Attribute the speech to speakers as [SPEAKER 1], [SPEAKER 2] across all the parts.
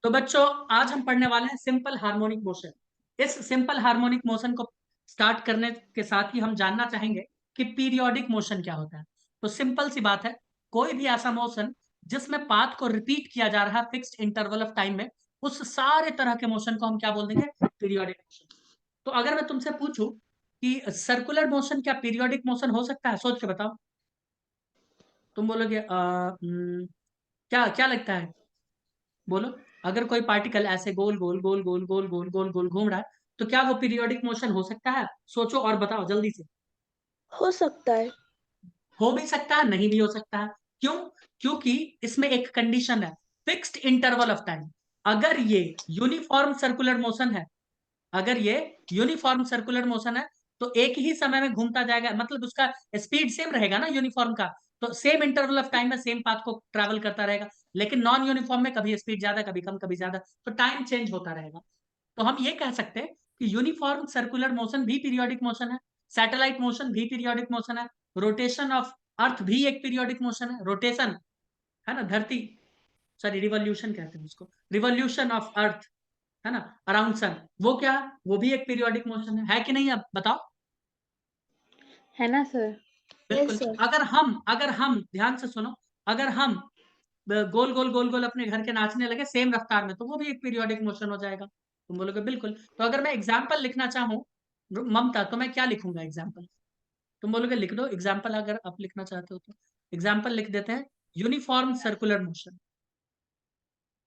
[SPEAKER 1] तो बच्चों आज हम पढ़ने वाले हैं सिंपल हार्मोनिक मोशन। इस सिंपल हार्मोनिक मोशन को स्टार्ट करने के साथ ही हम जानना चाहेंगे कि पीरियोडिक मोशन क्या होता है। तो सिंपल सी बात है, कोई भी ऐसा मोशन जिसमें पाथ को रिपीट किया जा रहा है फिक्स्ड इंटरवल ऑफ टाइम में, उस सारे तरह के मोशन को हम क्या बोल देंगे? Periodic motion. तो अगर मैं तुमसे पूछूं कि सर्कुलर मोशन क्या पीरियोडिक मोशन हो सकता है, सोच के बताओ। तुम बोलोगे क्या क्या लगता है? बोलो। अगर कोई पार्टिकल ऐसे गोल गोल गोल गोल गोल गोल गोल गोल घूम रहा है, तो क्या वो पीरियोडिक मोशन हो सकता है? सोचो और बताओ जल्दी से।
[SPEAKER 2] हो सकता है।
[SPEAKER 1] हो भी सकता है, नहीं भी हो सकता है। क्यों? क्योंकि इसमें एक कंडीशन है, फिक्स्ड इंटरवल ऑफ टाइम। अगर ये यूनिफॉर्म सर्कुलर मोशन है, अगर ये यूनिफॉर्म सर्कुलर मोशन है, तो एक ही समय में घूमता जाएगा, मतलब उसका स्पीड सेम रहेगा ना यूनिफॉर्म का। तो सेम इंटरवल ऑफ टाइम में सेम पाथ को ट्रैवल करता रहेगा। लेकिन नॉन यूनिफॉर्म में कभी स्पीड ज्यादा, कभी कम, कभी ज्यादा, तो टाइम चेंज होता रहेगा। तो हम ये कह सकते हैं कि यूनिफॉर्म सर्कुलर मोशन भी पीरियोडिक मोशन है, सैटेलाइट मोशन भी पीरियोडिक मोशन है, रोटेशन ऑफ अर्थ भी एक पीरियोडिक मोशन है। रोटेशन है ना धरती, सॉरी रिवॉल्यूशन कहते हैं उसको, रिवॉल्यूशन ऑफ अर्थ है ना अराउंड सन, वो क्या, वो भी एक पीरियोडिक मोशन है कि नहीं? अब बताओ।
[SPEAKER 2] है ना सर?
[SPEAKER 1] बिल्कुल।
[SPEAKER 2] Yes sir.
[SPEAKER 1] अगर हम ध्यान से सुनो, अगर हम गोल गोल गोल गोल अपने घर के नाचने लगे सेम रफ्तार में, तो वो भी एक पीरियोडिक मोशन हो जाएगा। तुम बोलोगे बिल्कुल। तो अगर मैं एग्जाम्पल लिखना चाहूँ ममता, तो मैं क्या लिखूंगा एग्जाम्पल? तुम बोलोगे लिख दो एग्जाम्पल, अगर आप लिखना चाहते हो तो एग्जाम्पल लिख देते हैं। यूनिफॉर्म सर्कुलर मोशन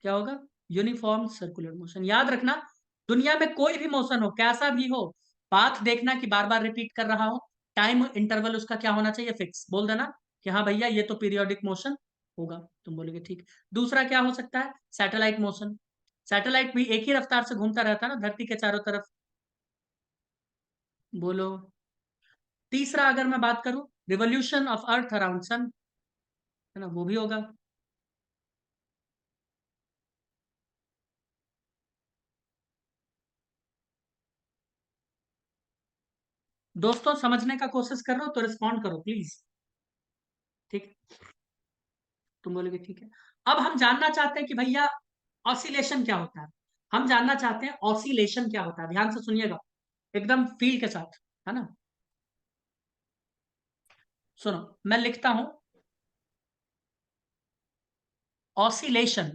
[SPEAKER 1] क्या होगा? Uniform circular motion. याद रखना, दुनिया में कोई भी मोशन हो, कैसा भी हो, पाथ देखना कि बार बार रिपीट कर रहा हो, टाइम इंटरवल उसका क्या होना चाहिए? फिक्स। बोल देना कि हाँ भैया ये तो पीरियोडिक मोशन होगा। तुम बोलोगे ठीक। दूसरा क्या हो सकता है? Satellite motion. सैटेलाइट भी एक ही रफ्तार से घूमता रहता है ना धरती के चारों तरफ। बोलो। तीसरा अगर मैं बात करूं, revolution of earth around sun, है ना, वो भी होगा। दोस्तों समझने का कोशिश कर रहे हो तो रिस्पॉन्ड करो प्लीज। ठीक। तुम बोलोगे ठीक है। अब हम जानना चाहते हैं कि भैया ऑसिलेशन क्या होता है। हम जानना चाहते हैं ऑसिलेशन क्या होता है, ध्यान से सुनिएगा एकदम फील के साथ, है ना। सुनो, मैं लिखता हूं ऑसिलेशन।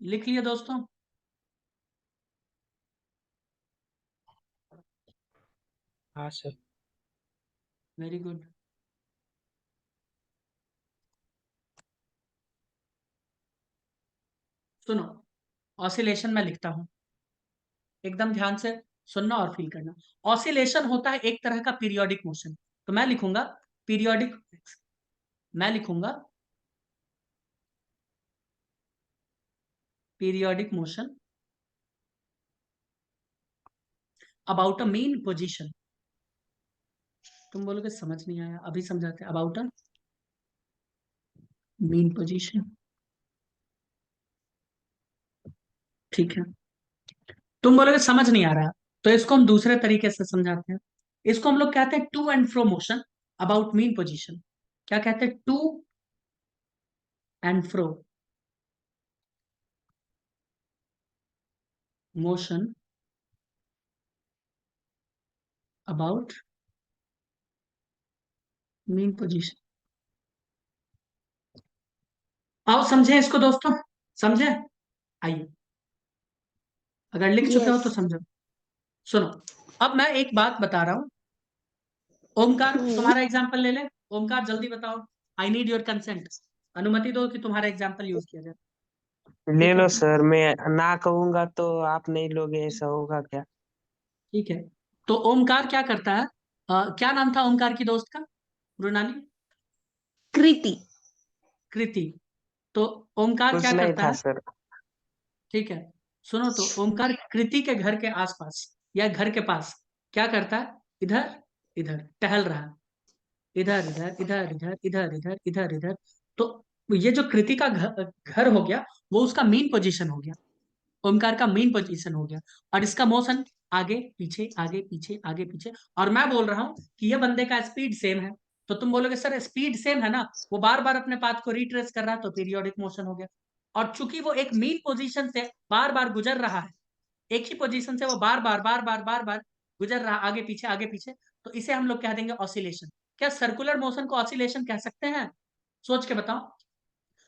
[SPEAKER 1] लिख लिए दोस्तों?
[SPEAKER 3] हाँ सर।
[SPEAKER 1] Very good. सुनो, ऑसिलेशन मैं लिखता हूं, एकदम ध्यान से सुनना और फील करना। ऑसिलेशन होता है एक तरह का पीरियोडिक मोशन। तो मैं लिखूंगा पीरियोडिक, मैं लिखूंगा periodic motion about a main position. तुम बोलोगे समझ नहीं आया, अभी समझाते हैं। अबाउट अ मेन पोजीशन, ठीक है। तुम बोलोगे समझ नहीं आ रहा, तो इसको हम दूसरे तरीके से समझाते हैं। इसको हम लोग कहते हैं to and fro motion about mean position. क्या कहते हैं? To and fro motion about mean position. आओ समझे इसको दोस्तों, समझे? आइए, अगर लिख चुके हो
[SPEAKER 2] यस।
[SPEAKER 1] तो समझो। सुनो, अब मैं एक बात बता रहा हूं। ओमकार तुम्हारा एग्जाम्पल ले ले। ओमकार जल्दी बताओ, आई नीड योर कंसेंट। अनुमति दो कि तुम्हारा एग्जाम्पल यूज किया जाए।
[SPEAKER 3] ले
[SPEAKER 1] ठीक है।
[SPEAKER 3] लो सर, मैं ना कहूंगा तो आप नहीं लोगे, ऐसा होगा क्या?
[SPEAKER 1] ठीक है। तो ओमकार क्या करता है? क्या नाम था ओमकार की दोस्त का, मृणाली?
[SPEAKER 2] कृति।
[SPEAKER 1] कृति। तो ओमकार
[SPEAKER 3] कुछ
[SPEAKER 1] क्या
[SPEAKER 3] नहीं
[SPEAKER 1] करता
[SPEAKER 3] था
[SPEAKER 1] है?
[SPEAKER 3] सर।
[SPEAKER 1] ठीक है। सुनो, तो ओमकार कृति के घर के आसपास या घर के पास क्या करता है? इधर इधर टहल रहा है, इधर इधर इधर इधर इधर इधर इधर इधर। तो ये जो कृति का घर घर हो गया, वो उसका मेन पोजीशन हो गया, ओमकार का मेन पोजीशन हो गया। और इसका मोशन आगे पीछे आगे पीछे आगे पीछे। और मैं बोल रहा हूं कि ये बंदे का स्पीड सेम है। तो तुम बोलोगे सर स्पीड सेम है ना, वो बार बार अपने पाथ को रिट्रेस कर रहा है, तो पीरियोडिक मोशन हो गया। और चूंकि वो एक मीन पोजीशन से बार बार गुजर रहा है, एक ही पोजीशन से वो बार बार बार बार बार बार गुजर रहा, आगे पीछे, तो इसे हम लोग कह देंगे ऑसिलेशन। क्या सर्कुलर मोशन को ऑसिलेशन कह सकते हैं? सोच के बताओ।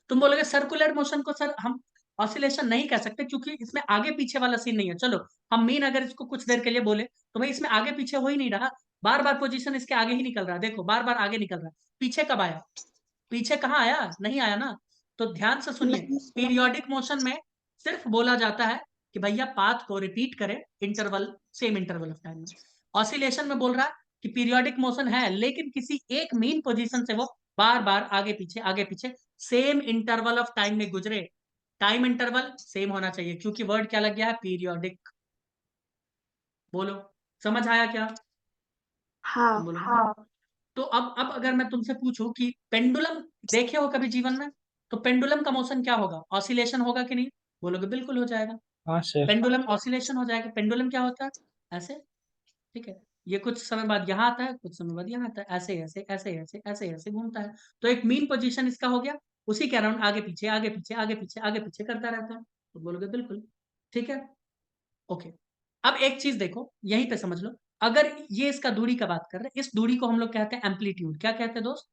[SPEAKER 1] तुम बोलोगे सर्कुलर मोशन को सर हम ऑसिलेशन नहीं कह सकते, क्योंकि इसमें आगे पीछे वाला सीन नहीं है। चलो हम मीन अगर इसको कुछ देर के लिए बोले, तो भाई इसमें आगे पीछे हो ही नहीं रहा, बार बार पोजीशन इसके आगे ही निकल रहा है, देखो बार बार आगे निकल रहा है, पीछे कब आया? पीछे कहाँ आया? नहीं आया ना। तो ध्यान से सुनिए,
[SPEAKER 2] नहीं
[SPEAKER 1] पीरियोडिक मोशन में सिर्फ बोला जाता है कि भैया पाथ को रिपीट करें interval, same interval of time में। ऑसिलेशन में बोल रहा है कि पीरियोडिक मोशन है, लेकिन किसी एक मीन पोजीशन से वो बार बार आगे पीछे सेम इंटरवल ऑफ टाइम में गुजरे। टाइम इंटरवल सेम होना चाहिए, क्योंकि वर्ड क्या लग गया है? पीरियोडिक। बोलो, समझ आया क्या? तुम
[SPEAKER 2] हाँ
[SPEAKER 1] बोलो हाँ। तो अब अगर मैं तुमसे पूछूं कि पेंडुलम देखे हो कभी जीवन में, तो पेंडुलम का मोशन क्या होगा? ऑसिलेशन होगा कि नहीं? बोलोगे बिल्कुल हो जाएगा।
[SPEAKER 3] हाँ सर।
[SPEAKER 1] पेंडुलम ऑसिलेशन हो जाएगा। पेंडुलम क्या होता है? ऐसे, ठीक है, ये कुछ समय बाद यहाँ आता है, कुछ समय बाद यहाँ आता है, ऐसे ऐसे ऐसे ऐसे ऐसे ऐसे घूमता है। तो एक मीन पोजीशन इसका हो गया, उसी के अराउंड आगे पीछे करता रहता है। तो बोलोगे बिल्कुल, ठीक है, ओके। अब एक चीज देखो, यहीं पे समझ लो, अगर ये इसका दूरी का बात कर रहे हैं, इस दूरी को हम लोग कहते हैं एम्पलीट्यूड। क्या कहते हैं दोस्त?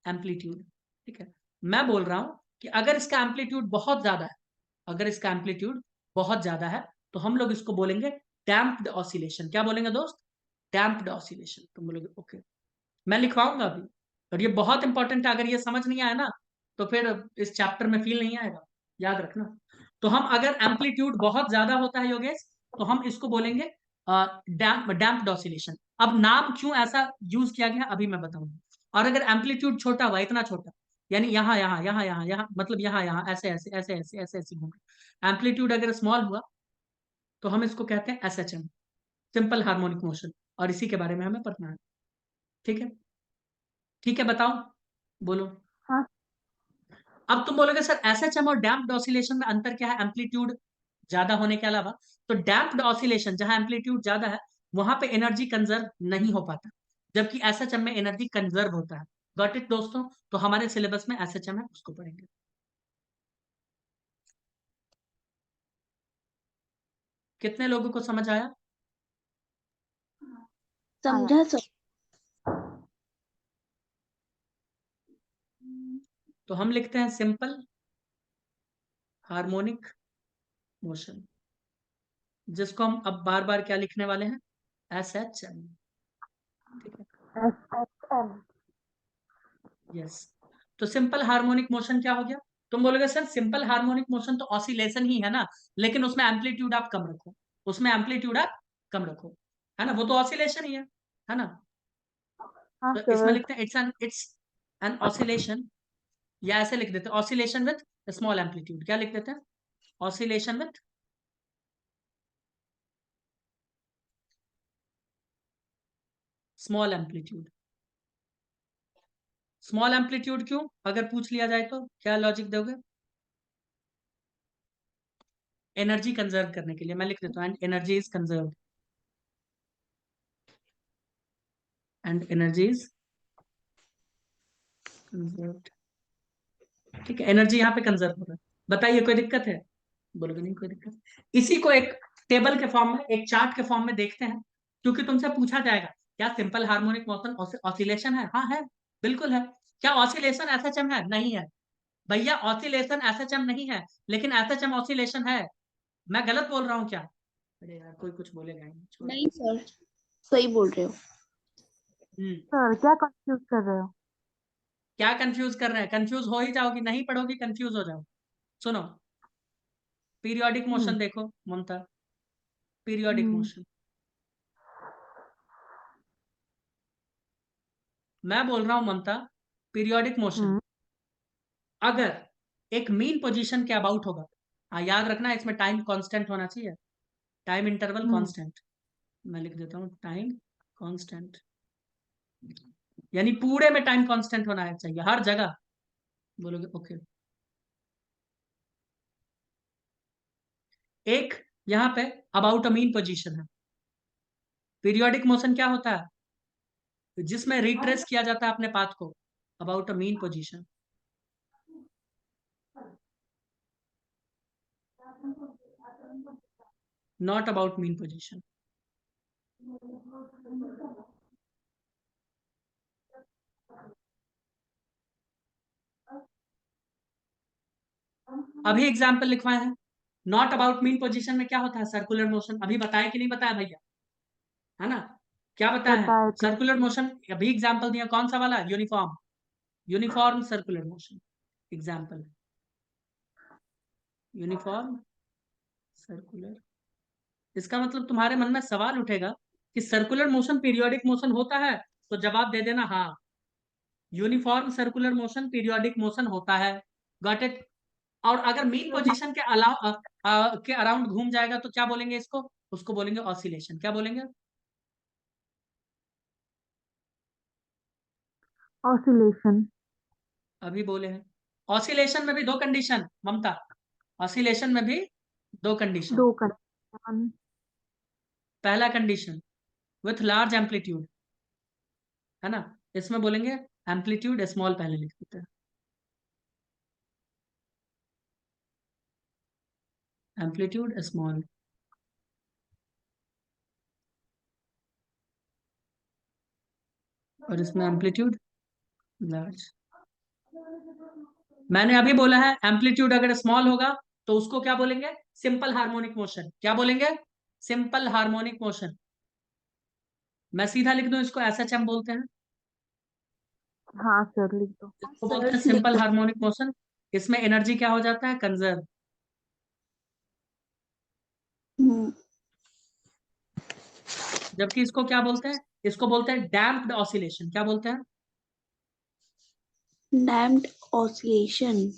[SPEAKER 1] एम्पलीट्यूड। ठीक है, मैं बोल रहा हूं कि अगर इसका एम्पलीट्यूड बहुत ज्यादा है, अगर इसका एम्पलीट्यूड बहुत ज्यादा है, तो हम लोग इसको बोलेंगे डैम्प्ड ऑसिलेशन। क्या बोलेंगे दोस्त? Damped oscillation. तुम बोलोगे ओके, मैं लिखवाऊंगा अभी। और ये बहुत इंपॉर्टेंट है, अगर ये समझ नहीं आया ना, तो फिर इस चैप्टर में फील नहीं आएगा, याद रखना। तो हम अगर एम्पलीट्यूड बहुत ज्यादा होता है योगेश, तो हम इसको बोलेंगे डैम्प्ड ऑसिलेशन। अब नाम क्यों ऐसा यूज किया गया अभी मैं बताऊंगा। और अगर एम्पलीट्यूड छोटा हुआ, इतना छोटा, यानी यहाँ मतलब यहाँ ऐसे ऐसे ऐसे ऐसे ऐसे ऐसे घूम रहे, एम्पलीट्यूड अगर स्मॉल हुआ, तो हम इसको कहते हैं एसएचएम, सिंपल हार्मोनिक मोशन। और इसी के बारे में हमें पढ़ना है, ठीक है? ठीक है, बताओ, बोलो।
[SPEAKER 2] हाँ
[SPEAKER 1] अब तुम बोलोगे सर एसएचएम और डैम्प्ड ऑसिलेशन में अंतर क्या है एम्पलीट्यूड ज्यादा होने के अलावा? तो डैम्प्ड ऑसिलेशन जहां एम्पलीट्यूड ज्यादा है, वहां पे एनर्जी कंजर्व नहीं हो पाता, जबकि एसएचएम में एनर्जी कंजर्व होता है। गॉट इट दोस्तों? तो हमारे सिलेबस में एसएचएम है, उसको पढ़ेंगे। कितने लोगों को समझ आया?
[SPEAKER 2] समझा सर।
[SPEAKER 1] तो हम लिखते हैं सिंपल हार्मोनिक मोशन, जिसको हम अब बार बार क्या लिखने वाले हैं? एसएचएम। ठीक है, यस। तो सिंपल हार्मोनिक मोशन क्या हो गया? तुम बोलोगे सर सिंपल हार्मोनिक मोशन तो ऑसिलेशन ही है ना, लेकिन उसमें एम्पलीट्यूड आप कम रखो, उसमें एम्पलीट्यूड आप कम रखो, है ना, वो तो ऑसिलेशन ही है ना?
[SPEAKER 2] हाँ
[SPEAKER 1] तो इसमें
[SPEAKER 2] सर।
[SPEAKER 1] लिखते हैं इट्स एन ऑसिलेशन, या ऐसे लिख देते हैं ऑसिलेशन विथ स्मॉल एम्पलीट्यूड। क्या लिख देते हैं? Oscillation with small amplitude. Small amplitude क्यों, अगर पूछ लिया जाए तो क्या लॉजिक दोगे? एनर्जी कंजर्व करने के लिए। मैं लिख देता हूँ and energy is conserve, and energy is conserve. ठीक है, एनर्जी यहाँ पे कंजर्व हो रहा है। बताइए कोई दिक्कत है? बोलोगे नहीं कोई दिक्कत। इसी को एक टेबल के फॉर्म में, एक चार्ट के फॉर्म में देखते हैं, क्योंकि तुमसे पूछा जाएगा क्या सिंपल हार्मोनिक मोशन ऑसिलेशन है? हाँ है, बिल्कुल है। क्या ऑसिलेशन एसएचएम है? नहीं है भैया, ऑसिलेशन एसएचएम नहीं है, लेकिन एसएचएम ऑसिलेशन है। मैं गलत बोल रहा हूँ क्या? अरे यार कोई कुछ बोलेगा ही नहीं, छोड़ो।
[SPEAKER 2] नहीं सर, सही बोल रहे हो।
[SPEAKER 4] सर क्या कंफ्यूज कर रहे हो?
[SPEAKER 1] क्या कंफ्यूज कर रहे हैं? कंफ्यूज हो ही जाओगी, नहीं पढ़ोगी कंफ्यूज हो जाओ। सुनो, पीरियोडिक
[SPEAKER 4] हम्म
[SPEAKER 1] मोशन देखो ममता, पीरियोडिक
[SPEAKER 4] हम्म
[SPEAKER 1] मोशन, मैं बोल रहा हूं ममता, पीरियोडिक मोशन
[SPEAKER 4] हम्म
[SPEAKER 1] अगर एक मीन पोजीशन के अबाउट होगा, हाँ याद रखना इसमें टाइम कांस्टेंट होना चाहिए, टाइम इंटरवल
[SPEAKER 4] हम्म
[SPEAKER 1] कांस्टेंट। मैं लिख देता हूँ टाइम कांस्टेंट, यानी पूरे में टाइम कांस्टेंट होना चाहिए हर जगह। बोलोगे ओके। एक यहाँ पे अबाउट अ मीन पोजीशन है। पीरियोडिक मोशन क्या होता है? जिसमें रिट्रेस किया जाता है अपने पाथ को about a mean position. Not about mean position. अभी एग्जाम्पल लिखवाए हैं। नॉट अबाउट मीन पोजीशन में क्या होता है? Circular motion. अभी बताया कि नहीं बताया भैया? है ना? क्या बताया है?
[SPEAKER 4] बताए थे।
[SPEAKER 1] Circular motion. अभी एग्जाम्पल दिया, कौन सा वाला? Uniform. Uniform circular motion example. Uniform circular. इसका मतलब तुम्हारे मन में सवाल उठेगा कि सर्कुलर मोशन पीरियोडिक मोशन होता है, तो जवाब दे देना हाँ, uniform circular motion periodic motion होता है। Got it? और अगर मीन पोजीशन के अलावा के अराउंड घूम जाएगा तो क्या बोलेंगे इसको? उसको बोलेंगे ऑसिलेशन। क्या बोलेंगे?
[SPEAKER 4] ऑसिलेशन।
[SPEAKER 1] अभी बोले हैं। ऑसिलेशन में भी दो कंडीशन ममता। ऑसिलेशन में भी दो कंडीशन।
[SPEAKER 4] दो कंडीशन।
[SPEAKER 1] पहला कंडीशन विथ लार्ज एम्पलीट्यूड, है ना? इसमें बोलेंगे एम्पलीट्यूड स्मॉल, पहले लिख देते हैं एम्पलीट्यूड स्मॉल, और इसमें एम्पलीट्यूड लार्ज। मैंने अभी बोला है एम्पलीट्यूड अगर स्मॉल होगा तो उसको क्या बोलेंगे? Simple harmonic motion. क्या बोलेंगे? Simple harmonic motion. मैं सीधा लिख दूं इसको, एसएचएम बोलते हैं।
[SPEAKER 4] हाँ सर लिख दो।
[SPEAKER 1] इसको बोलते हैं सिंपल हार्मोनिक मोशन। इसमें एनर्जी क्या हो जाता है? कंजर्व। जबकि इसको क्या बोलते हैं? इसको बोलते हैं डैम्प्ड ऑसिलेशन। क्या बोलते हैं?
[SPEAKER 2] Damped oscillation.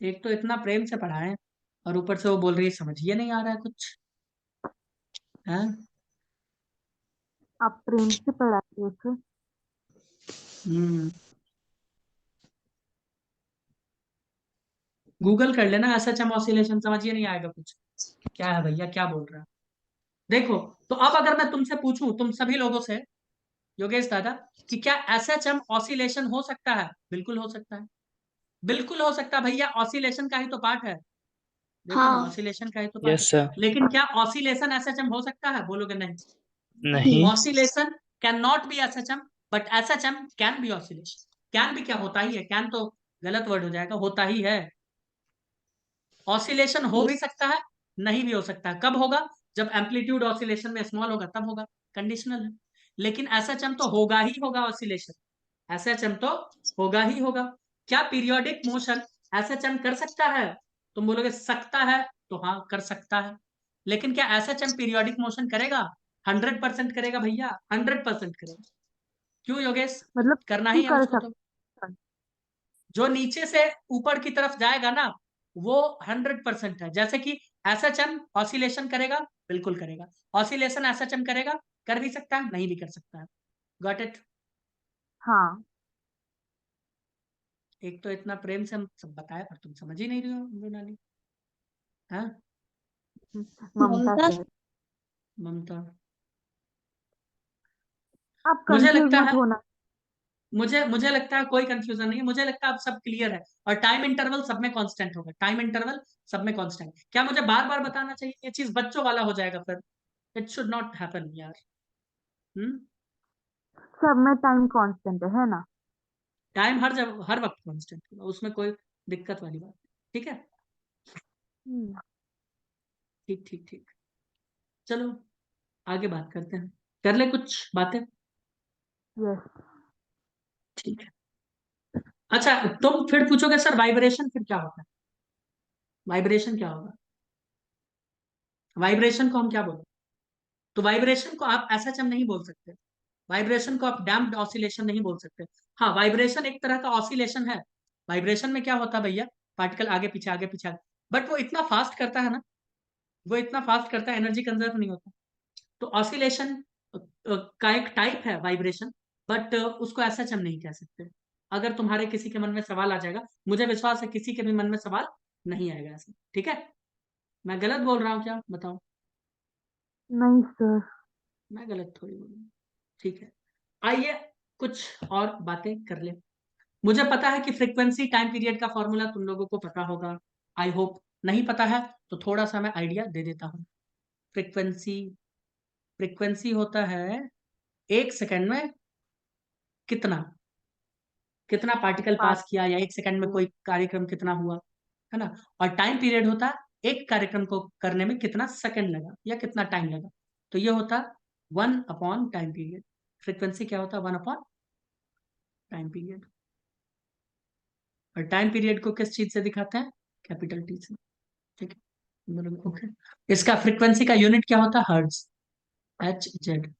[SPEAKER 1] एक तो इतना प्रेम से पढ़ाए और ऊपर से वो बोल रही है समझिए नहीं आ रहा है कुछ, है?
[SPEAKER 4] आप प्रेम से पढ़ाइए उसे।
[SPEAKER 1] हम्म। गूगल कर लेना एसएचएम ऑसिलेशन, समझिए नहीं आएगा कुछ। क्या है भैया, क्या बोल रहा है? देखो, तो अब अगर मैं तुमसे पूछूं, तुम सभी लोगों से, योगेश दादा, कि क्या एसएचएम ऑसिलेशन हो सकता है? बिल्कुल हो सकता है। बिल्कुल हो सकता है भैया, ऑसिलेशन का ही तो पार्ट है। देखो ना,
[SPEAKER 2] हाँ।
[SPEAKER 1] ऑसिलेशन का ही तो पार्ट
[SPEAKER 3] यस
[SPEAKER 1] है।
[SPEAKER 3] सर।
[SPEAKER 1] लेकिन क्या ऑसिलेशन एसएचएम हो सकता है? बोलोगे नहीं।
[SPEAKER 3] नहीं।
[SPEAKER 1] Oscillation can not be SHM, but SHM can be oscillation. Can भी क्या, होता ही है। कैन तो गलत वर्ड हो जाएगा, होता ही है। ऑसिलेशन हो भी सकता है, नहीं भी हो सकता है। कब होगा? जब एम्पलीट्यूड ऑसिलेशन में स्मॉल होगा तब होगा। कंडीशनल है। लेकिन एसएचएम तो होगा ही होगा ऑसिलेशन। एसएचएम तो होगा ही होगा। क्या पीरियोडिक मोशन एसएचएम कर सकता है? तुम बोलोगे सकता है, तो हाँ कर सकता है। लेकिन क्या एसएचएम पीरियोडिक मोशन करेगा? 100% करेगा भैया, 100% करेगा। क्यों योगेश?
[SPEAKER 4] मतलब
[SPEAKER 1] करना
[SPEAKER 4] नहीं
[SPEAKER 1] ही है
[SPEAKER 4] कर
[SPEAKER 1] उसको तो।
[SPEAKER 4] सकता।
[SPEAKER 1] जो नीचे से ऊपर की तरफ जाएगा ना, वो 100% है। जैसे कि एसएचएम ऑसिलेशन करेगा, बिल्कुल करेगा। ऑसिलेशन एसएचएम करेगा, कर भी सकता है, नहीं भी कर सकता है। Got it?
[SPEAKER 4] हाँ।
[SPEAKER 1] एक तो इतना प्रेम से हम सब बताए, पर तुम समझ ही नहीं रही हो मृणाली। हाँ
[SPEAKER 4] ममता
[SPEAKER 2] ममता।
[SPEAKER 4] सर।
[SPEAKER 1] ममता,
[SPEAKER 4] आप
[SPEAKER 1] मुझे
[SPEAKER 4] कंफ्यूज
[SPEAKER 1] लगता
[SPEAKER 4] मत
[SPEAKER 1] है,
[SPEAKER 4] होना।
[SPEAKER 1] मुझे लगता है कोई कंफ्यूजन नहीं है। मुझे लगता है अब सब क्लियर है। और टाइम इंटरवल सब में कांस्टेंट होगा। टाइम इंटरवल सब में कांस्टेंट। क्या मुझे बार बार बताना चाहिए? ये चीज बच्चों वाला हो जाएगा फिर। इट शुड नॉट हैपन यार। हम्म।
[SPEAKER 4] सब में टाइम कांस्टेंट है ना?
[SPEAKER 1] टाइम हर जब हर वक्त कांस्टेंट होगा, उसमें कोई दिक्कत वाली बात नहीं। ठीक है?
[SPEAKER 4] हम्म।
[SPEAKER 1] ठीक ठीक ठीक। चलो आगे बात करते हैं। कर ले कुछ बातें।
[SPEAKER 4] यस।
[SPEAKER 1] ठीक है। अच्छा, तुम फिर पूछोगे सर वाइब्रेशन फिर क्या होता है? वाइब्रेशन क्या होगा? वाइब्रेशन को हम क्या बोलते हैं? तो वाइब्रेशन को आप एसएचएम नहीं बोल सकते। वाइब्रेशन को आप डैम्प्ड ऑसिलेशन नहीं बोल सकते। हाँ, वाइब्रेशन एक तरह का ऑसिलेशन है। वाइब्रेशन में क्या होता है भैया? पार्टिकल आगे पीछे आगे पीछे, बट वो इतना फास्ट करता है ना, वो इतना फास्ट करता है, एनर्जी कंजर्व नहीं होता। तो ऑसिलेशन का एक टाइप है वाइब्रेशन, बट उसको एसएचएम नहीं कह सकते। अगर तुम्हारे किसी के मन में सवाल आ जाएगा, मुझे विश्वास है किसी के भी मन में सवाल नहीं आएगा ऐसा। ठीक है? मैं गलत बोल रहा हूँ क्या? बताओ।
[SPEAKER 4] नहीं सर।
[SPEAKER 1] मैं गलत थोड़ी बोलूँ। ठीक है, आइए कुछ और बातें कर ले। मुझे पता है कि फ्रीक्वेंसी टाइम पीरियड का फॉर्मूला तुम लोगों को पता होगा, आई होप। नहीं पता है तो थोड़ा सा मैं आइडिया दे देता हूँ। फ्रीक्वेंसी फ्रीक्वेंसी होता है 1 सेकंड में कितना कितना पार्टिकल पास किया, या 1 सेकंड में कोई कार्यक्रम कितना हुआ, है ना। और टाइम पीरियड होता है एक कार्यक्रम को करने में कितना सेकंड लगा या कितना टाइम लगा। तो ये होता 1/टाइम पीरियड। फ्रीक्वेंसी क्या होता है? 1/टाइम पीरियड। और टाइम पीरियड को किस चीज से दिखाते हैं? कैपिटल टी से। ठीक है, ओके। इसका फ्रीक्वेंसी का यूनिट क्या होता है? Hertz, HZ।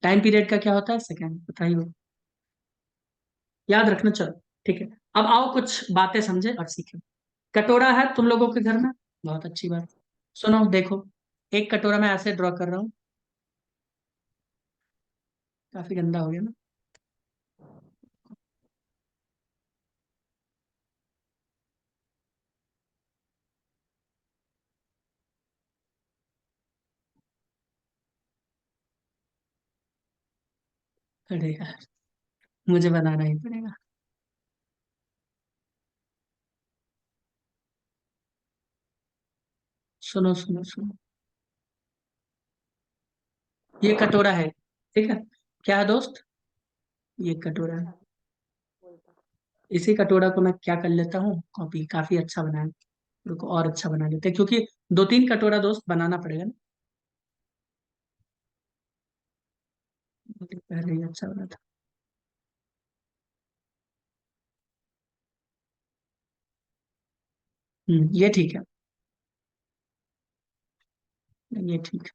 [SPEAKER 1] टाइम पीरियड का क्या होता है? सेकंड, बताइए, याद रखना। चलो ठीक है, अब आओ कुछ बातें समझे और सीखें। कटोरा है तुम लोगों के घर में, बहुत अच्छी बात। सुनो देखो, एक कटोरा मैं ऐसे ड्रॉ कर रहा हूँ, काफी गंदा हो गया ना। अरे यार, मुझे बनाना ही पड़ेगा। सुनो सुनो सुनो, ये कटोरा है, ठीक है। क्या है दोस्त? ये कटोरा है। इसी कटोरा को मैं क्या कर लेता हूँ, कॉपी। काफी अच्छा बनाया, रुको और अच्छा बना लेते हैं, क्योंकि 2-3 कटोरा दोस्त बनाना पड़ेगा ना। पहले ही अच्छा बना था। ये ठीक है, ये ठीक है।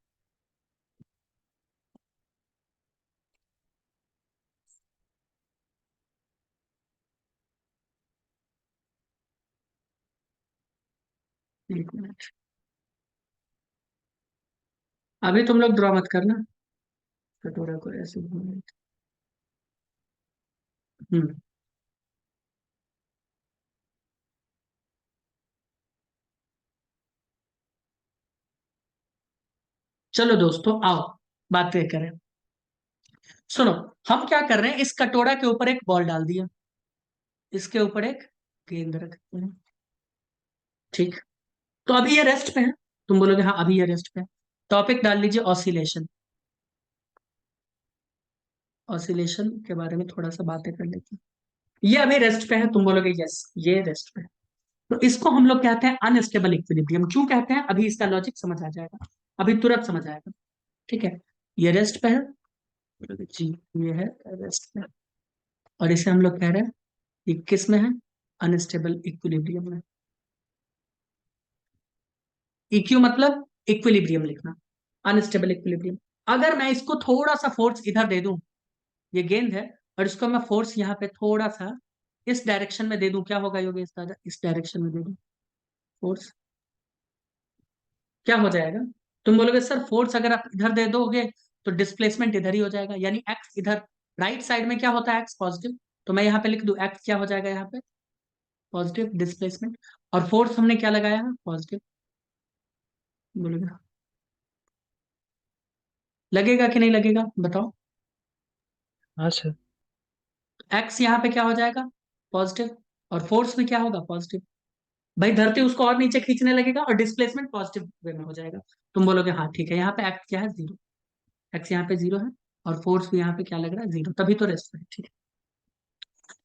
[SPEAKER 1] 1 मिनट, अभी तुम लोग ड्रॉ मत करना, कटोरा को ऐसे घूमने। हम्म चलो दोस्तों आओ बातें करें। सुनो, हम क्या कर रहे हैं, इस कटोरा के ऊपर एक बॉल डाल दिया, इसके ऊपर एक गेंद रखते हैं, ठीक। तो अभी ये रेस्ट पे है, तुम बोलोगे हाँ अभी ये रेस्ट पे है। टॉपिक डाल लीजिए ऑसिलेशन। ऑसिलेशन के बारे में थोड़ा सा बातें कर लेते हैं। ये अभी रेस्ट पे है, तुम बोलोगे यस ये रेस्ट पे है। तो इसको हम लोग कहते हैं अनस्टेबल इक्विलिब्रियम। क्यों कहते हैं, अभी इसका लॉजिक समझ आ जाएगा, अभी तुरंत समझ आएगा। ठीक है, ये रेस्ट पे है जी, ये है रेस्ट पे, और इसे हम लोग कह रहे हैं ये किस में है? अनस्टेबल इक्विलिब्रियम में। इक्यू मतलब इक्विलिब्रियम लिखना, अनस्टेबल इक्विलिब्रियम। अगर मैं इसको थोड़ा सा फोर्स इधर दे दूं, ये गेंद है, और इसको मैं फोर्स यहाँ पे थोड़ा सा इस डायरेक्शन में दे दूं, क्या होगा योगेश दादा? इस डायरेक्शन में दे दूं फोर्स, क्या हो जाएगा? तुम बोलोगे सर फोर्स अगर आप इधर दे दोगे तो डिस्प्लेसमेंट इधर ही हो जाएगा, यानी एक्स इधर राइट साइड में क्या होता है? X positive. तो मैं यहाँ पे लिख दूं एक्स क्या हो जाएगा यहाँ पे? Positive displacement. और फोर्स हमने क्या लगाया है? पॉजिटिव। बोलोगे लगेगा कि नहीं लगेगा, बताओ।
[SPEAKER 3] हाँ सर।
[SPEAKER 1] एक्स यहाँ पे क्या हो जाएगा? पॉजिटिव। और फोर्स भी क्या होगा? पॉजिटिव। भाई धरती उसको और नीचे खींचने लगेगा और डिस्प्लेसमेंट पॉजिटिव वे में हो जाएगा। तुम बोलोगे हाँ ठीक है, यहाँ पे एक्स क्या है? 0। एक्स यहाँ पे 0 है, और फोर्स भी यहाँ पे क्या लग रहा है? 0, तभी तो रेस्ट है, ठीक है।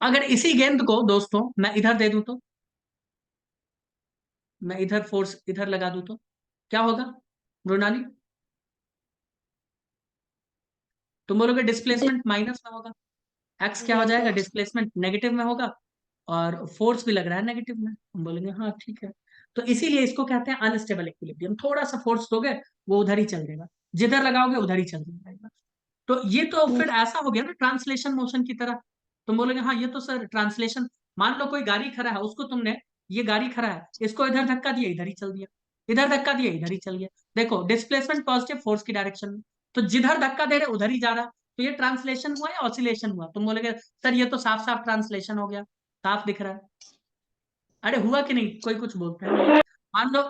[SPEAKER 1] अगर इसी गेंद को दोस्तों मैं इधर दे दूं तो, मैं इधर फोर्स इधर लगा दूं तो क्या होगा मृणाली? तुम बोलोगे डिस्प्लेसमेंट माइनस में होगा, एक्स क्या हो जाएगा? डिस्प्लेसमेंट नेगेटिव में होगा, और फोर्स भी लग रहा है नेगेटिव में। हम बोलेंगे हाँ ठीक है। तो इसीलिए इसको कहते हैं अनस्टेबल इक्विलिब्रियम। थोड़ा सा फोर्स दोगे वो उधर ही चल देगा, जिधर लगाओगे उधर ही चल जाएगा। तो ये तो फिर ऐसा हो गया ना ट्रांसलेशन मोशन की तरह। तुम बोलोगे हाँ ये तो सर ट्रांसलेशन। मान लो कोई गाड़ी खड़ा है, उसको तुमने, ये गाड़ी खड़ा है, इसको इधर धक्का दिया इधर ही चल दिया, इधर धक्का दिया इधर ही चल गया। देखो डिस्प्लेसमेंट पॉजिटिव, फोर्स की डायरेक्शन में, तो जिधर धक्का दे रहे उधर ही जा रहा। तो ये ट्रांसलेशन हुआ या ऑसिलेशन हुआ? तुम बोलोगे सर ये तो साफ साफ ट्रांसलेशन हो गया, साफ दिख रहा है। अरे हुआ कि नहीं? कोई कुछ बोलता है नहीं। मान लो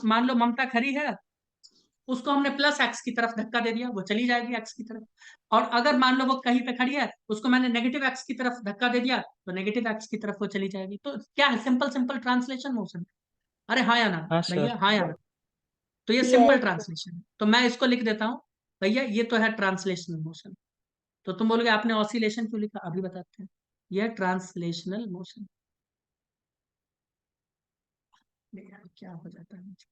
[SPEAKER 1] मान लो ममता खड़ी है, उसको हमने प्लस एक्स की तरफ धक्का दे दिया, वो चली जाएगी एक्स की तरफ। और अगर मान लो वो कहीं पे खड़ी है, उसको मैंने नेगेटिव एक्स की तरफ धक्का दे दिया, तो नेगेटिव एक्स की तरफ वो चली जाएगी। तो क्या है, सिंपल सिंपल ट्रांसलेशन मोशन। अरे हाँ या ना
[SPEAKER 3] हाँ
[SPEAKER 1] भैया,
[SPEAKER 3] सर।
[SPEAKER 1] हाँ या ना। तो ये सिंपल
[SPEAKER 2] Yes.
[SPEAKER 1] ट्रांसलेशन है, तो मैं इसको लिख देता हूँ भैया, ये तो है ट्रांसलेशनल मोशन। तो तुम बोलोगे आपने ऑसिलेशन क्यों लिखा, अभी बताते हैं। यह ट्रांसलेशनल मोशन, क्या हो जाता है मुझे।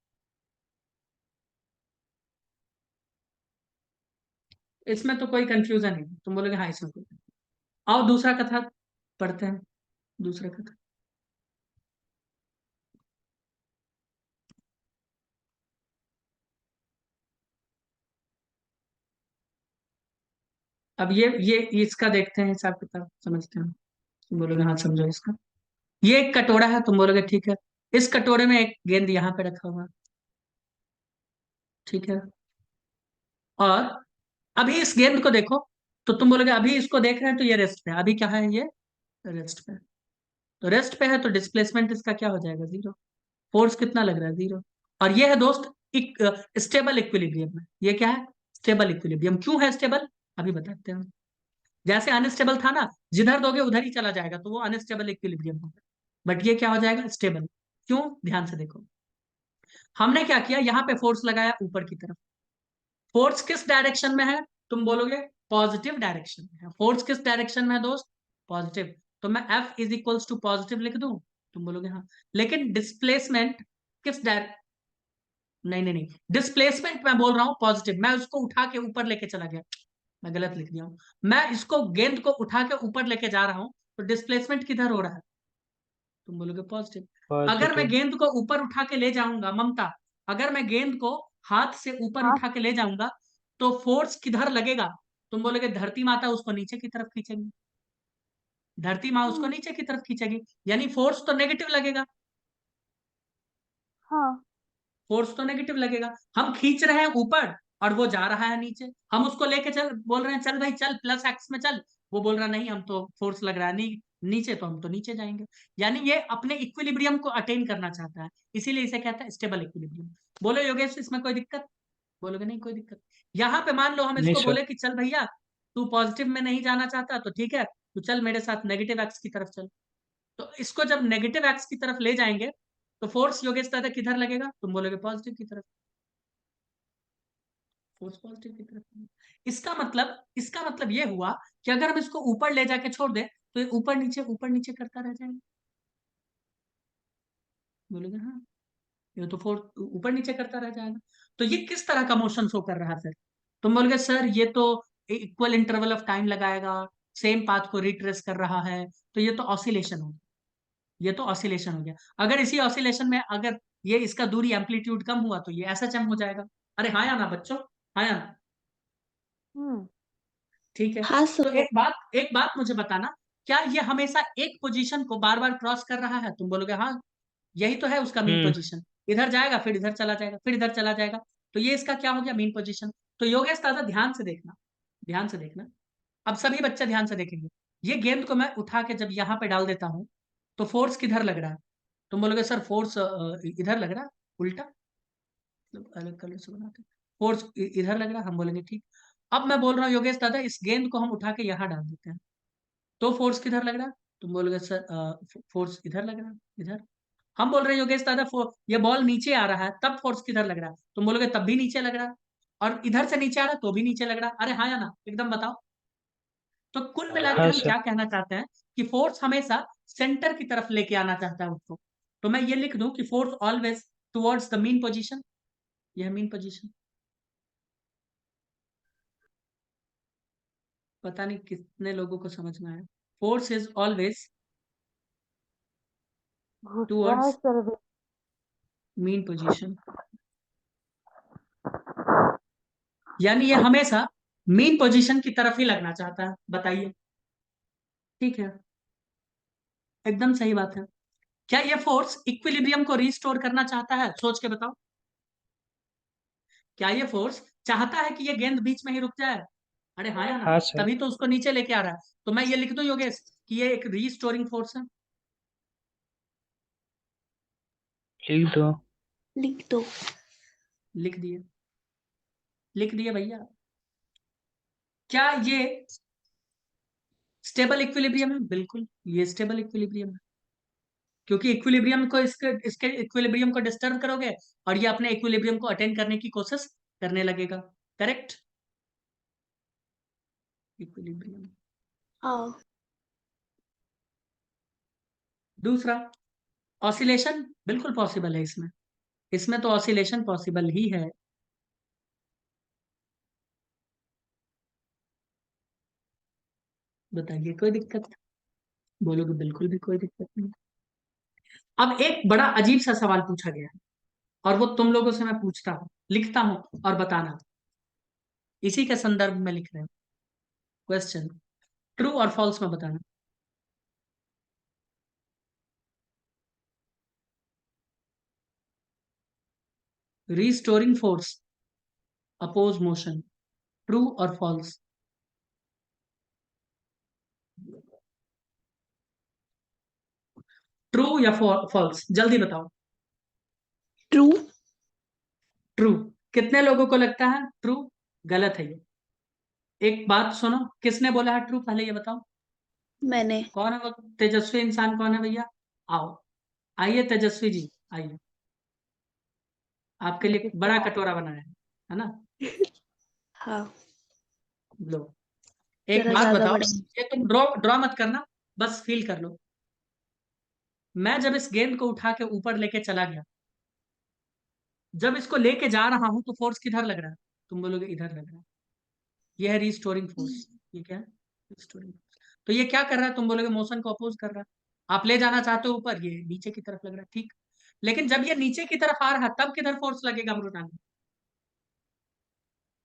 [SPEAKER 1] इसमें तो कोई कंफ्यूजन नहीं, तुम बोलोगे हाँ इसमें कोई। आओ दूसरा कथा पढ़ते हैं, दूसरा कथा। अब ये इसका देखते हैं, हिसाब किताब समझते हैं। तुम बोलोगे हाँ समझो इसका। ये एक कटोरा है, तुम बोलोगे ठीक है। इस कटोरे में एक गेंद यहाँ पे रखा हुआ है, ठीक है। और अभी इस गेंद को देखो, तो तुम बोलोगे अभी इसको देख रहे हैं तो ये रेस्ट पे है, अभी क्या है, ये रेस्ट पे है। तो रेस्ट पे है तो डिस्प्लेसमेंट इसका क्या हो जाएगा, जीरो। फोर्स कितना लग रहा है, जीरो। और ये है दोस्त एक स्टेबल इक्विलिब्रियम में। ये क्या है, स्टेबल इक्विलिब्रियम। क्यों है स्टेबल, अभी बताते हैं। जैसे अनस्टेबल था ना, जिधर दोगे उधर ही चला जाएगा, तो वो अनस्टेबल इक्विलिब्रियम होगा। बट ये क्या हो जाएगा, स्टेबल। क्यों, ध्यान से देखो। हमने क्या किया, यहाँ पे फोर्स लगाया ऊपर की तरफ। फोर्स किस डायरेक्शन में है, तुम बोलोगे पॉजिटिव डायरेक्शन में है। फोर्स किस डायरेक्शन में है दोस्त, पॉजिटिव। तो मैं F is equals to positive लिख दूं, तुम बोलोगे हाँ। लेकिन डिस्प्लेसमेंट किस डायरेक्शन, नहीं नहीं नहीं, डिस्प्लेसमेंट मैं बोल रहा हूँ पॉजिटिव। मैं उसको उठा के ऊपर लेके चला गया, मैं गलत लिख दिया हूँ। मैं इसको गेंद को उठा के ऊपर लेके जा रहा हूँ, तो डिस्प्लेसमेंट किधर हो रहा है, तुम बोलोगे पॉजिटिव। अगर मैं
[SPEAKER 3] पॉजिटिव।
[SPEAKER 1] गेंद को ऊपर उठा के ले जाऊंगा, ममता, अगर मैं गेंद को हाथ से ऊपर
[SPEAKER 4] हाँ
[SPEAKER 1] उठा के ले जाऊंगा, तो फोर्स किधर लगेगा, तुम बोलोगे धरती माता उसको नीचे की तरफ खींचेगी। धरती माँ उसको
[SPEAKER 4] हम्म,
[SPEAKER 1] नीचे की तरफ खींचेगी, यानी फोर्स तो नेगेटिव लगेगा।
[SPEAKER 4] हाँ
[SPEAKER 1] फोर्स तो नेगेटिव लगेगा। हम खींच रहे हैं ऊपर और वो जा रहा है नीचे। हम उसको लेके चल बोल रहे हैं चल भाई चल प्लस एक्स में चल, वो बोल रहा नहीं हम तो फोर्स लग रहा है नहीं नीचे, तो हम तो नीचे जाएंगे। यानी ये अपने इक्विलिब्रियम को अटेन करना चाहता है, इसीलिए इसे कहता है स्टेबल इक्विलिब्रियम। बोलो योगेश इसमें कोई दिक्कत, बोलोगे नहीं कोई दिक्कत। यहाँ पे मान लो हम
[SPEAKER 3] नहीं
[SPEAKER 1] इसको
[SPEAKER 3] सर।
[SPEAKER 1] बोले कि चल भैया तू पॉजिटिव में नहीं जाना चाहता, तो ठीक है तू चल मेरे साथ नेगेटिव एक्स की तरफ चल। तो इसको जब नेगेटिव एक्स की तरफ ले जाएंगे, तो फोर्स योगेश दादा किधर लगेगा, तुम बोलोगे पॉजिटिव की तरफ। फोर्स पॉजिटिव की तरफ। इसका मतलब ये हुआ कि अगर हम इसको ऊपर ले जाके छोड़ दें, तो ये ऊपर नीचे करता रह जाएगा। बोलोगे हाँ, ये तो फोर्स ऊपर नीचे करता रह जाएगा। तो ये किस तरह का मोशन शो कर रहा है फिर, तुम बोलोगे सर ये तो इक्वल इंटरवल ऑफ टाइम लगाएगा, सेम पाथ को रिट्रेस कर रहा है, तो ये तो ऑसिलेशन हो गया। ये तो ऑसिलेशन हो गया। अगर इसी ऑसिलेशन में अगर ये इसका दूरी एम्पलीट्यूड कम हुआ, तो ये एसएचएम हो जाएगा। अरे हाँ या ना बच्चों, हाँ या ना।
[SPEAKER 4] हम्म
[SPEAKER 1] ठीक है।
[SPEAKER 2] हाँ
[SPEAKER 1] तो
[SPEAKER 2] सर।
[SPEAKER 1] एक बात मुझे बताना, क्या ये हमेशा एक पोजीशन को बार बार क्रॉस कर रहा है, तुम बोलोगे हाँ, यही तो है उसका मीन
[SPEAKER 3] हम्म।
[SPEAKER 1] पोजीशन। इधर जाएगा फिर इधर चला जाएगा फिर इधर चला जाएगा, तो ये इसका क्या हो गया, मीन पोजीशन। तो योगेश दादा ध्यान से देखना, ध्यान से देखना। अब सभी बच्चे ध्यान से देखेंगे। ये गेंद को मैं उठा के जब यहाँ पे डाल देता हूँ, तो फोर्स किधर लग रहा है, तुम बोलोगे सर फोर्स इधर लग रहा है, उल्टा, मतलब अलग कलर से बनाते हैं। फोर्स इधर लग रहा है, हम बोलेंगे ठीक। अब मैं बोल रहा हूँ योगेश दादा इस गेंद को हम उठा के यहाँ डाल देते हैं, तो फोर्स किधर लग रहा है, तुम बोलोगे सर फोर्स इधर लग रहा है, इधर। हम बोल रहे हैं योगेश दादा ये बॉल नीचे आ रहा है, तब फोर्स किधर लग रहा है, तुम बोलोगे तब भी नीचे लग रहा है। और इधर से नीचे आ रहा है तो भी नीचे लग रहा है। अरे हाँ या ना, एकदम बताओ। तो कुल मिला के
[SPEAKER 3] हाँ
[SPEAKER 1] हम
[SPEAKER 3] सर।
[SPEAKER 1] क्या कहना चाहते हैं, कि फोर्स हमेशा सेंटर की तरफ लेके आना चाहता है उसको। तो मैं ये लिख दूं कि force always towards the mean position, यह मीन पोजीशन। पता नहीं कितने लोगों को समझ में आया। फोर्स इज ऑलवेज
[SPEAKER 4] घुस रहा है
[SPEAKER 1] टुवर्ड्स
[SPEAKER 4] सर्वे।
[SPEAKER 1] मीन पोजीशन, यानी ये हमेशा मीन पोजीशन की तरफ ही लगना चाहता है। बताइए, ठीक है, एकदम सही बात है। क्या ये फोर्स इक्विलिब्रियम को रिस्टोर करना चाहता है, सोच के बताओ। क्या ये फोर्स चाहता है कि ये गेंद बीच में ही रुक जाए, अरे हाँ या ना,
[SPEAKER 3] हाँ सर।
[SPEAKER 1] तभी तो उसको नीचे लेके आ रहा है। तो मैं ये लिख दूं योगेश कि ये एक रीस्टोरिंग फोर्स है,
[SPEAKER 3] लिख दो।
[SPEAKER 2] लिख दो।
[SPEAKER 1] लिख दिए। लिख दिए भैया। क्या ये स्टेबल इक्विलिब्रियम है? बिल्कुल ये स्टेबल इक्विलिब्रियम है, क्योंकि इक्विलिब्रियम को इसके इक्विलिब्रियम को डिस्टर्ब करोगे और ये अपने इक्विलिब्रियम को अटेन करने की कोशिश करने लगेगा। Correct, equilibrium.
[SPEAKER 2] हाँ।
[SPEAKER 1] दूसरा, ऑसिलेशन बिल्कुल पॉसिबल है इसमें, इसमें तो ऑसिलेशन पॉसिबल ही है। बताइए कोई दिक्कत? बोलोगे बिल्कुल भी कोई दिक्कत नहीं। अब एक बड़ा अजीब सा सवाल पूछा गया है और वो तुम लोगों से मैं पूछता हूं, लिखता हूं और बताना, इसी के संदर्भ में लिख रहे हो क्वेश्चन, ट्रू और फॉल्स में बताना। Restoring force oppose motion, true और फॉल्स? ट्रू या फॉल्स, जल्दी बताओ।
[SPEAKER 2] ट्रू।
[SPEAKER 1] ट्रू। कितने लोगों को लगता है ट्रू? गलत है ये। एक बात सुनो, किसने बोला है ट्रू, पहले ये बताओ।
[SPEAKER 2] मैंने।
[SPEAKER 1] कौन है वो तेजस्वी इंसान, कौन है भैया? आओ, आइए तेजस्वी जी, आइए, आपके लिए बड़ा कटोरा बनाया है ना।
[SPEAKER 2] हाँ।
[SPEAKER 1] लो, एक
[SPEAKER 2] जरा
[SPEAKER 1] बात
[SPEAKER 2] ज्यादा
[SPEAKER 1] बताओ,
[SPEAKER 2] बड़ा।
[SPEAKER 1] ये तुम ड्रॉ ड्रॉ मत करना, बस फील कर लो। मैं जब इस गेंद को उठा के ऊपर लेके चला गया, जब इसको लेके जा रहा हूं तो फोर्स किधर लग रहा है? तुम बोलोगे इधर लग रहा है। ये है रिस्टोरिंग फोर्स। ये क्या है? रिस्टोरिंग। तो ये क्या कर रहा है? तुम बोलोगे मोशन को अपोज कर रहा है। आप ले जाना चाहते हो ऊपर, ये नीचे की तरफ लग रहा है, ठीक। लेकिन जब ये नीचे की तरफ आ रहा है तब किधर फोर्स लगेगा ब्रूटान में?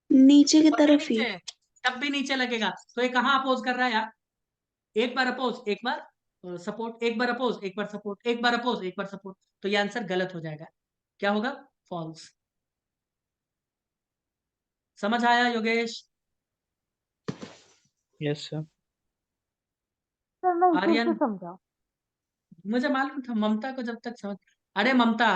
[SPEAKER 2] नीचे की
[SPEAKER 1] तब भी
[SPEAKER 2] तरफ ही।
[SPEAKER 1] नीचे, तब भी नीचे लगेगा। तो ये कहाँ अपोज कर रहा है यार? एक बार अपोज, एक बार सपोर्ट, एक बार अपोज, एक बार सपोर्ट, एक बार अपोज, एक बार सपोर्ट। तो ये आंसर गलत हो जाएगा। क्या होगा? फॉल्स। समझ आया योगेश?
[SPEAKER 3] Yes sir.
[SPEAKER 4] सर मैं इसे
[SPEAKER 1] आर्यन?
[SPEAKER 4] समझा।
[SPEAKER 1] मुझे मालूम था ममता को जब तक समझ। अरे ममता,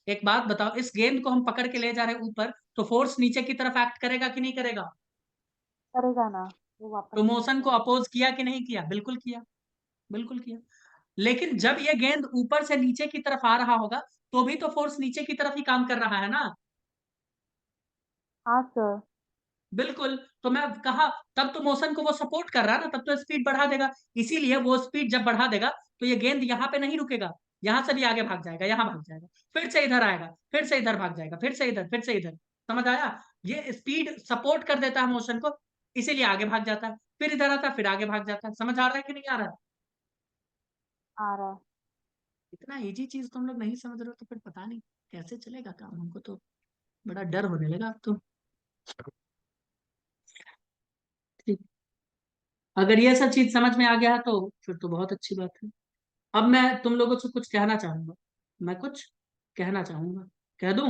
[SPEAKER 1] एक बात बताओ, इस गेंद को हम पकड़ के ले जा रहे हैं ऊपर, तो फोर्स नीचे की तरफ एक्ट करेगा कि नहीं करेगा?
[SPEAKER 4] करेगा ना, वो वापस
[SPEAKER 1] तो
[SPEAKER 4] नीचे
[SPEAKER 1] मोशन को
[SPEAKER 4] जाएगा।
[SPEAKER 1] अपोज किया कि नहीं किया? बिल्कुल किया, बिल्कुल किया। लेकिन जब ये गेंद ऊपर से नीचे की तरफ आ रहा होगा, तो भी तो फोर्स नीचे की तरफ ही काम कर रहा है ना।
[SPEAKER 4] हाँ सर।
[SPEAKER 1] बिल्कुल। तो मैं कहा, तब तो मोशन को वो सपोर्ट कर रहा है ना, तब तो स्पीड बढ़ा देगा। इसीलिए वो स्पीड जब बढ़ा देगा तो ये गेंद यहाँ पे नहीं रुकेगा, यहां से भी आगे भाग जाएगा, यहाँ भाग जाएगा, फिर से इधर आएगा, फिर से इधर भाग जाएगा, फिर से इधर, फिर से इधर। समझ आया? ये स्पीड सपोर्ट कर देता है मोशन को, इसीलिए आगे भाग जाता है, फिर इधर आता है, फिर आगे भाग जाता है। समझ आ रहा है कि नहीं आ रहा है?
[SPEAKER 4] आ रहा है।
[SPEAKER 1] इतना इजी चीज तुम लोग नहीं समझ रहे हो तो फिर पता नहीं कैसे चलेगा काम। हमको तो बड़ा डर होने लगा अब तो। ठीक। अगर ये सब चीज समझ में आ गया है तो फिर तो बहुत अच्छी बात है। अब मैं तुम लोगों से कुछ कहना चाहूंगा, मैं कुछ कहना चाहूंगा, कह दूं?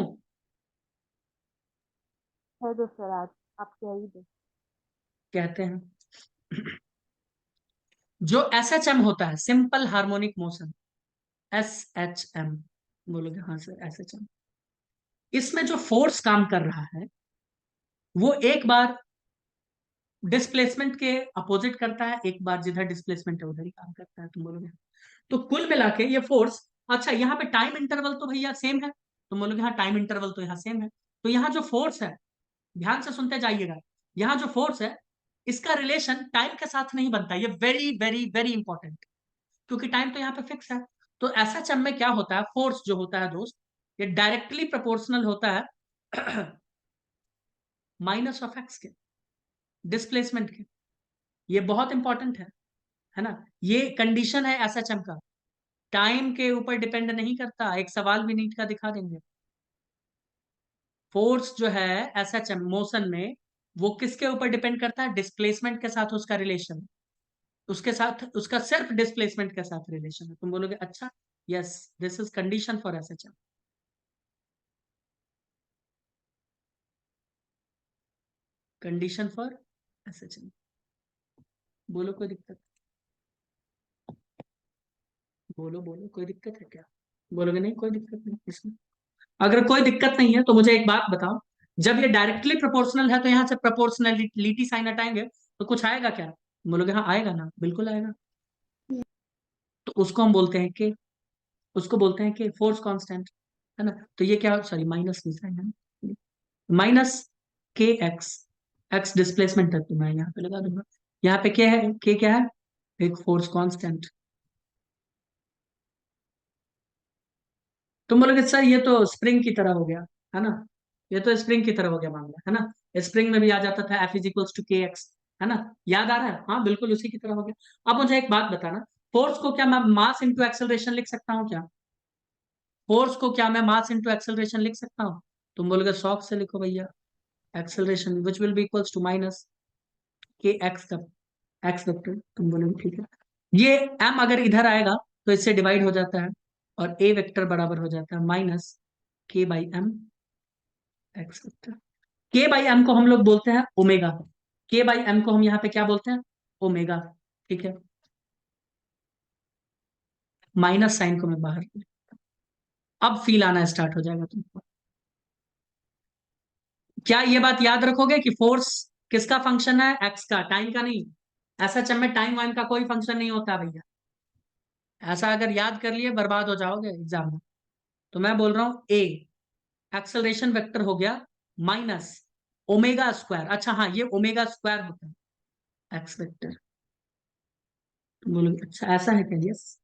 [SPEAKER 4] है दो सर, आप कह ही दो।
[SPEAKER 1] कहते हैं, जो SHM होता है, सिंपल हार्मोनिक मोशन, SHM, बोलोगे हाँ सर SHM, इसमें जो फोर्स काम कर रहा है वो एक बार डिस्प्लेसमेंट के अपोजिट करता है, एक बार जिधर डिस्प्लेसमेंट है उधर ही काम करता है। तुम बोलोगे तो कुल मिला के ये फोर्स, अच्छा यहाँ पे टाइम इंटरवल तो भैया सेम है, तुम बोलोगे हाँ टाइम इंटरवल तो यहाँ सेम है। तो यहाँ जो फोर्स है, ध्यान से सुनते जाइएगा, यहाँ जो फोर्स है इसका रिलेशन टाइम के साथ नहीं बनता। ये वेरी वेरी वेरी इंपॉर्टेंट, क्योंकि टाइम तो यहाँ पे फिक्स है। तो ऐसा चम में क्या होता है, फोर्स जो होता है दोस्त, ये डायरेक्टली प्रोपोर्शनल होता है माइनस ऑफ एक्स के, डिस्प्लेसमेंट के। ये बहुत इंपॉर्टेंट है ना। ये कंडीशन है एसएचएम का, टाइम के ऊपर डिपेंड नहीं करता। एक सवाल भी नीट का दिखा देंगे। फोर्स जो है एसएचएम मोशन में, वो किसके ऊपर डिपेंड करता है? डिस्प्लेसमेंट के साथ उसका रिलेशन, उसके साथ उसका सिर्फ डिस्प्लेसमेंट के साथ रिलेशन है। तुम बोलोगे अच्छा, yes, this is condition for SHM. Condition for SHM. बोलो कोई दिक्कत? बोलो बोलो, कोई दिक्कत है क्या? बोलोगे नहीं कोई दिक्कत नहीं इसमें। अगर कोई दिक्कत नहीं है तो मुझे एक बात बताओ, जब ये डायरेक्टली प्रोपोर्शनल है तो यहाँ से प्रोपोर्शनलिटी साइन हटाएंगे तो कुछ आएगा क्या? बोलोगे हाँ आएगा ना, बिल्कुल आएगा। तो उसको हम बोलते हैं कि, उसको बोलते हैं कि फोर्स कांस्टेंट, है ना। तो ये क्या, सॉरी माइनस नहीं साइन है, minus k x, x displacement है तो मैं यहाँ पे लगा दूंगा। यहाँ पे क्या है, के क्या है, एक फोर्स कांस्टेंट। तुम बोलोगे सर ये तो स्प्रिंग की तरह हो गया, है ना, ये तो स्प्रिंग की तरह हो गया मामला, है ना, स्प्रिंग में भी आ जाता था एफ इज इक्वल्स टू के एक्स, है ना, याद आ रहा है, हाँ बिल्कुल उसी की तरह हो गया। अब मुझे एक बात बताना, फोर्स को क्या मैं मास इंटू एक्सेलरेशन लिख सकता हूँ क्या? फोर्स को क्या मैं मास इंटू एक्सेलरेशन लिख सकता हूँ? तुम बोलोगे शौक से लिखो भैया, acceleration which will be equals to minus k x का एक्स वेक्टर। तुम बोलोगे ठीक है, ये m अगर इधर आएगा तो इससे डिवाइड हो जाता है और a वेक्टर बराबर हो जाता है माइनस के बाई एम एक्स वेक्टर। के बाई एम को हम लोग बोलते हैं ओमेगा, के बाई एम को हम यहाँ पे क्या बोलते हैं, ओमेगा, ठीक है। माइनस साइन को मैं बाहर, अब फील आना स्टार्ट हो जाएगा तुमको। क्या ये बात याद रखोगे कि फोर्स किसका फंक्शन है, एक्स का, टाइम का नहीं। ऐसा चम्मे टाइम वाइम का कोई फंक्शन नहीं होता भैया, ऐसा अगर याद कर लिए बर्बाद हो जाओगे एग्जाम में। तो मैं बोल रहा हूं ए एक्सेलरेशन वेक्टर हो गया माइनस ओमेगा स्क्वायर, अच्छा हाँ ये ओमेगा स्क्वायर होता है एक्स वेक्टर। बोलोगे अच्छा ऐसा है क्या, यस।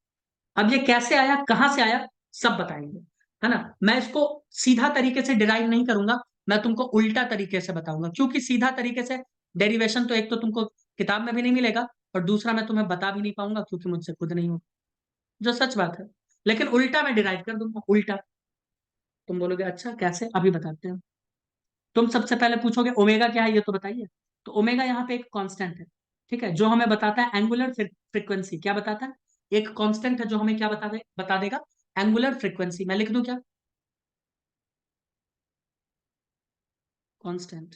[SPEAKER 1] अब ये कैसे आया, कहां से आया, सब बताएंगे, है ना। मैं इसको सीधा तरीके से डिराइव नहीं करूंगा, मैं तुमको उल्टा तरीके से बताऊंगा, क्योंकि सीधा तरीके से डेरिवेशन तो एक तो तुमको किताब में भी नहीं मिलेगा और दूसरा मैं तुम्हें बता भी नहीं पाऊंगा क्योंकि मुझसे खुद नहीं होगा, जो सच बात है। लेकिन उल्टा मैं डिराइव कर दूंगा, उल्टा। तुम बोलोगे अच्छा कैसे, अभी बताते हैं। तुम सबसे पहले पूछोगे ओमेगा क्या है ये तो बताइए। तो ओमेगा यहाँ पे एक कांस्टेंट है, ठीक है, जो हमें बताता है एंगुलर फ्रीक्वेंसी। क्या बताता है, एक कांस्टेंट है जो हमें क्या बता देगा, एंगुलर फ्रीक्वेंसी। मैं लिख दूं क्या, कांस्टेंट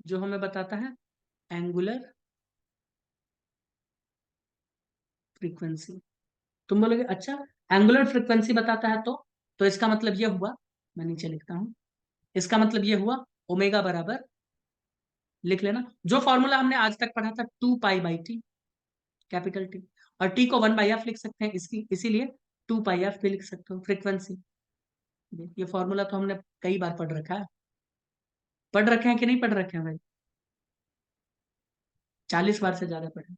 [SPEAKER 1] जो हमें बताता है एंगुलर फ्रीक्वेंसी। तुम बोलोगे अच्छा एंगुलर फ्रीक्वेंसी बताता है तो इसका मतलब ये हुआ, मैं नीचे लिखता हूं, इसका मतलब ये हुआ ओमेगा बराबर, लिख लेना जो फॉर्मूला हमने आज तक पढ़ा था, 2 pi by T, capital T. और टी को 1/f लिख सकते हैं, इसकी इसीलिए 2 पाई एफ भी लिख सकते हो फ्रीक्वेंसी। ये फॉर्मूला तो हमने कई बार पढ़ रखा है, पढ़ रखे हैं कि नहीं पढ़ रखे हैं भाई, 40 बार से ज्यादा पढ़े।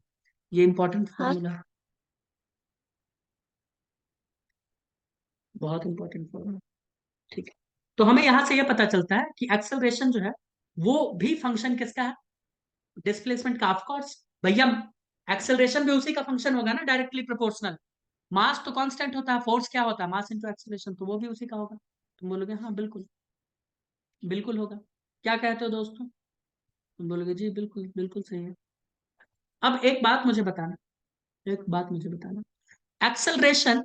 [SPEAKER 1] ये इंपॉर्टेंट
[SPEAKER 2] हाँ
[SPEAKER 1] फॉर्मूला, बहुत इंपॉर्टेंट फॉर्मूला, ठीक है। तो हमें यहां से यह पता चलता है कि एक्सेलरेशन जो है वो भी फंक्शन किसका है, डिस्प्लेसमेंट का। ऑफ कोर्स भैया एक्सेलरेशन भी उसी का फंक्शन होगा ना, डायरेक्टली प्रोपोर्शनल। मास तो कांस्टेंट होता है, फोर्स क्या होता है, मास इनटू एक्सेलरेशन, तो वो भी उसी का होगा। तुम बोलोगे हाँ बिल्कुल, बिल्कुल होगा। क्या कहते हो दोस्तों, तुम बोलोगे जी बिल्कुल, बिल्कुल सही है। अब एक बात मुझे बताना, एक बात मुझे बताना, एक्सेलरेशन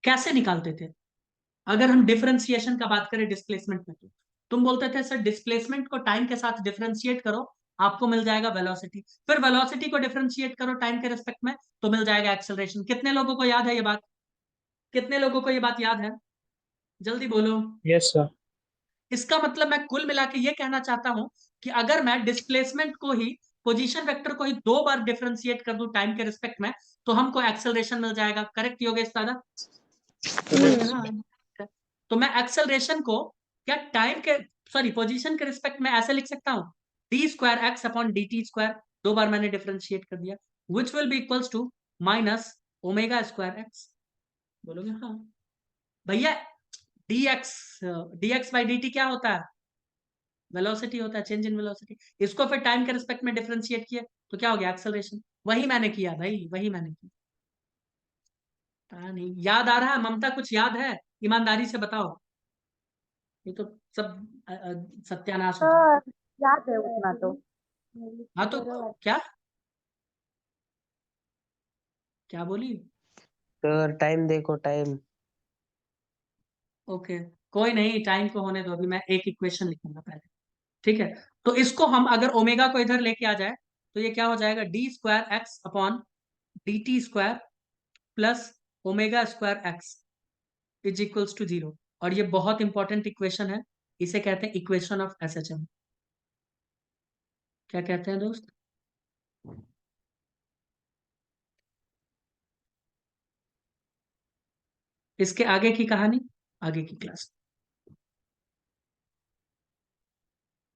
[SPEAKER 1] कैसे निकालते थे अगर हम डिफरेंशिएशन का बात करें डिस्प्लेसमेंट में? तो तुम बोलते थे सर डिस्प्लेसमेंट को टाइम के साथ डिफरेंशिएट करो, आपको मिल जाएगा वेलोसिटी, फिर वेलोसिटी को डिफरेंशिएट करो टाइम के रिस्पेक्ट में तो मिल जाएगा एक्सेलरेशन। कितने लोगों को याद है ये बात, कितने लोगों को ये बात याद है, जल्दी बोलो।
[SPEAKER 3] Yes sir.
[SPEAKER 1] इसका मतलब मैं कुल मिला के ये कहना चाहता हूं कि अगर मैं डिस्प्लेसमेंट को ही, पोजीशन वेक्टर को ही 2 बार डिफरेंशिएट कर दूं टाइम के रिस्पेक्ट में तो हमको एक्सेलरेशन मिल जाएगा। करेक्ट योगेश दादा, तो बोलोगे हाँ। तो मैं एक्सेलरेशन को क्या टाइम के, सॉरी पोजीशन के रिस्पेक्ट में ऐसे लिख सकता हूं, d2x/dt², 2 बार मैंने डिफरेंशिएट कर दिया, which will be equals to minus ओमेगा²x। बोलोगे हाँ भैया, dx/dt क्या होता है, वेलोसिटी होता है, चेंज इन वेलोसिटी। इसको फिर टाइम के रिस्पेक्ट में डिफरेंशिएट किया तो क्या हो गया, एक्सेलरेशन। वही मैंने किया भाई, वही मैंने किया। पता नहीं याद आ रहा है, ममता कुछ याद है, ईमानदारी से बताओ, ये तो सब सत्यानाश हो जाए।
[SPEAKER 4] सर याद है उतना तो।
[SPEAKER 1] हाँ तो क्या, क्या बोली,
[SPEAKER 3] सर टाइम देखो टाइम।
[SPEAKER 1] ओके कोई नहीं, टाइम को होने दो, अभी मैं एक इक्वेशन लिखूंगा पहले, ठीक है। तो इसको हम अगर ओमेगा को इधर लेके आ जाए तो ये क्या हो जाएगा, d2x/dt² प्लस ओमेगा² x। Is equals to 0। और ये बहुत इंपॉर्टेंट इक्वेशन है, इसे कहते हैं इक्वेशन ऑफ एसएचएम। क्या कहते हैं दोस्त? इसके आगे की कहानी आगे की क्लास।